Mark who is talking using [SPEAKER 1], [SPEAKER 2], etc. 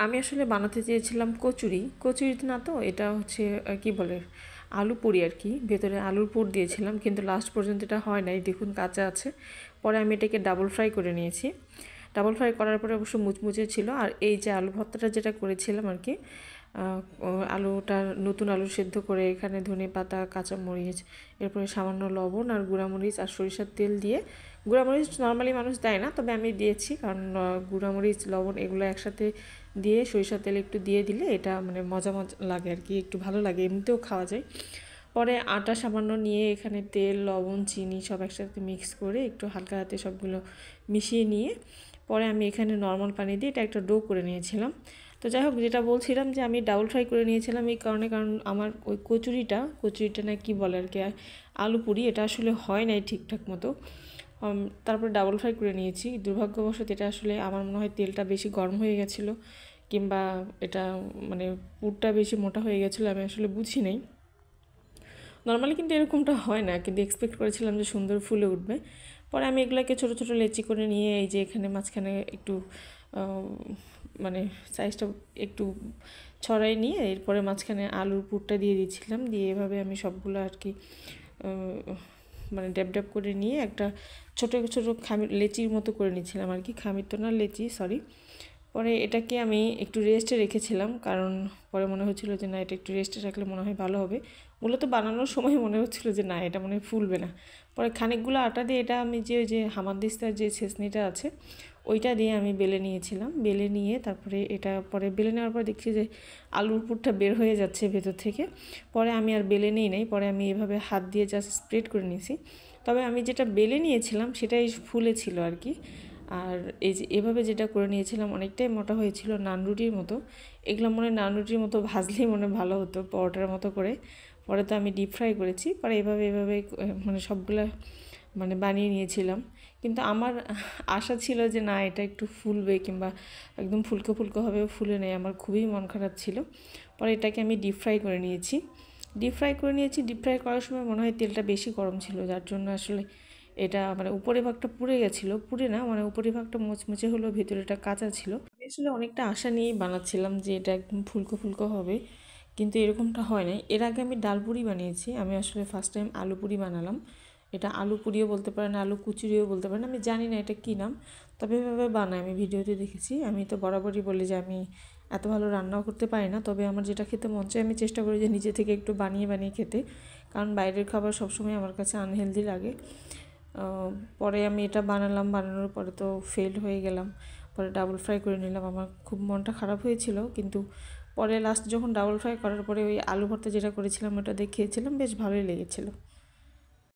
[SPEAKER 1] আমি আসলে বানাতে চেয়েছিলাম কচুরি। কচুরি না তো, এটা হচ্ছে কি বলে আলু পুরি আর কি। ভেতরে আলুর পুর দিয়েছিলাম, কিন্তু লাস্ট পর্যন্ত এটা হয় নাই, দেখুন কাঁচা আছে। পরে আমি এটাকে ডাবল ফ্রাই করে নিয়েছি। ডাবল ফ্রাই করার পরে অবশ্য মুচমুচে ছিল। আর এই যে আলু ভর্তাটা যেটা করেছিলাম আর কি, আলুটা নতুন আলু সেদ্ধ করে এখানে ধনেপাতা, কাঁচামরিচ, এরপরে সামান্য লবণ আর গুঁড়ামরিচ আর সরিষার তেল দিয়ে, গুঁড়ামরিচ নর্মালি মানুষ দেয় না, তবে আমি দিয়েছি কারণ গুঁড়ামরিচ লবণ এগুলো একসাথে দিয়ে সরিষার তেল একটু দিয়ে দিলে এটা মানে মজা মজা লাগে আর কি, একটু ভালো লাগে, এমনিতেও খাওয়া যায়। পরে আটা সামান্য নিয়ে এখানে তেল, লবণ, চিনি সব একসাথে মিক্স করে একটু হালকা হাতে সবগুলো মিশিয়ে নিয়ে পরে আমি এখানে নর্মাল পানি দিয়ে এটা একটা ডো করে নিয়েছিলাম। তো যাই হোক, যেটা বলছিলাম যে আমি ডাবল ফ্রাই করে নিয়েছিলাম এই কারণে, কারণ আমার ওই কচুরিটা না কি বলে আর কি, আলু পুরি, এটা আসলে হয় নাই ঠিকঠাক মতো। তারপর ডাবল ফ্রাই করে নিয়েছি। দুর্ভাগ্যবশত এটা আসলে আমার মনে হয় তেলটা বেশি গরম হয়ে গেছিলো, কিংবা এটা মানে পুরটা বেশি মোটা হয়ে গেছিলো, আমি আসলে বুঝি নাই। নর্মালি কিন্তু এরকমটা হয় না, কিন্তু এক্সপেক্ট করেছিলাম যে সুন্দর ফুলে উঠবে। পরে আমি এগুলোকে ছোটো ছোটো লেচি করে নিয়ে এই যে এখানে মাঝখানে একটু মানে সাইজটা একটু ছড়াই নিয়ে এরপরে মাঝখানে আলুর পুরটা দিয়ে দিয়েছিলাম। দিয়ে এভাবে আমি সবগুলো আর কি মানে ড্যাব ড্যাব করে নিয়ে একটা ছোটো ছোটো খামির লেচির মতো করে নিয়েছিলাম আর কি, খামির তো না, লেচি, সরি। পরে এটাকে আমি একটু রেস্টে রেখেছিলাম, কারণ পরে মনে হচ্ছিলো যে না, এটা একটু রেস্টে রাখলে মনে হয় ভালো হবে। মূলত বানানোর সময় মনে হচ্ছিলো যে না, এটা মনে হয় ফুলবে না। পরে খানিকগুলো আটা দিয়ে এটা আমি যে ওই যে হামানদিস্তার যে ছেঁচনিটা আছে ওইটা দিয়ে আমি বেলে নিয়েছিলাম। বেলে নিয়ে তারপরে এটা পরে বেলে নেওয়ার পর দেখছি যে আলুর পুরটা বের হয়ে যাচ্ছে ভেতর থেকে। পরে আমি আর বেলে নিই নাই, পরে আমি এভাবে হাত দিয়ে জাস্ট স্প্রেড করে নিয়েছি। তবে আমি যেটা বেলে নিয়েছিলাম সেটাই ফুলেছিল আর কি। আর এই যে এভাবে যেটা করে নিয়েছিলাম অনেকটাই মোটা হয়েছিল, নান রুটির মতো। এগুলো মনে নান রুটির মতো ভাজলেই মনে ভালো হতো, পরোটার মতো করে। পরে তো আমি ডিপ ফ্রাই করেছি। পরে এভাবে এভাবে মানে সবগুলো মানে বানিয়ে নিয়েছিলাম। কিন্তু আমার আশা ছিল যে না, এটা একটু ফুলবে কিংবা একদম ফুলকো ফুলকো হবে, ফুলে নেই। আমার খুবই মন খারাপ ছিল। পরে এটাকে আমি ডিপ ফ্রাই করে নিয়েছি। ডিপ ফ্রাই করার সময় মনে হয় তেলটা বেশি গরম ছিল, যার জন্য আসলে এটা মানে উপরে ভাগটা পুড়ে গেছিলো, পুড়ে না মানে উপরে ভাগটা মুচমুচে হলো, ভেতরেটা কাঁচা ছিল। আমি আসলে অনেকটা আশা নিয়েই বানাচ্ছিলাম যে এটা একদম ফুলকো ফুলকো হবে, কিন্তু এরকমটা হয় নাই। এর আগে আমি ডাল পুরি বানিয়েছি, আমি আসলে ফার্স্ট টাইম আলু পুরি বানালাম। এটা আলু পুরিও বলতে পারেন, আলু কুচুরিও বলতে পারেন, আমি জানি না এটা কী নাম, তবে এভাবে বানাই, আমি ভিডিওতে দেখেছি। আমি তো বরাবরই বলি যে আমি এত ভালো রান্নাও করতে পারি না, তবে আমার যেটা খেতে মন চায় আমি চেষ্টা করি যে নিজে থেকে একটু বানিয়ে বানিয়ে খেতে, কারণ বাইরের খাবার সবসময় আমার কাছে আনহেলদি লাগে। পরে আমি এটা বানালাম, বানানোর পরে তো ফেল হয়ে গেলাম। পরে ডাবল ফ্রাই করে নিলাম, আমার খুব মনটা খারাপ হয়েছিল। কিন্তু পরে লাস্ট যখন ডাবল ফ্রাই করার পরে ওই আলু ভর্তা যেটা করেছিলাম ওটা দিয়ে খেয়েছিলাম, বেশ ভালোই লেগেছিলো।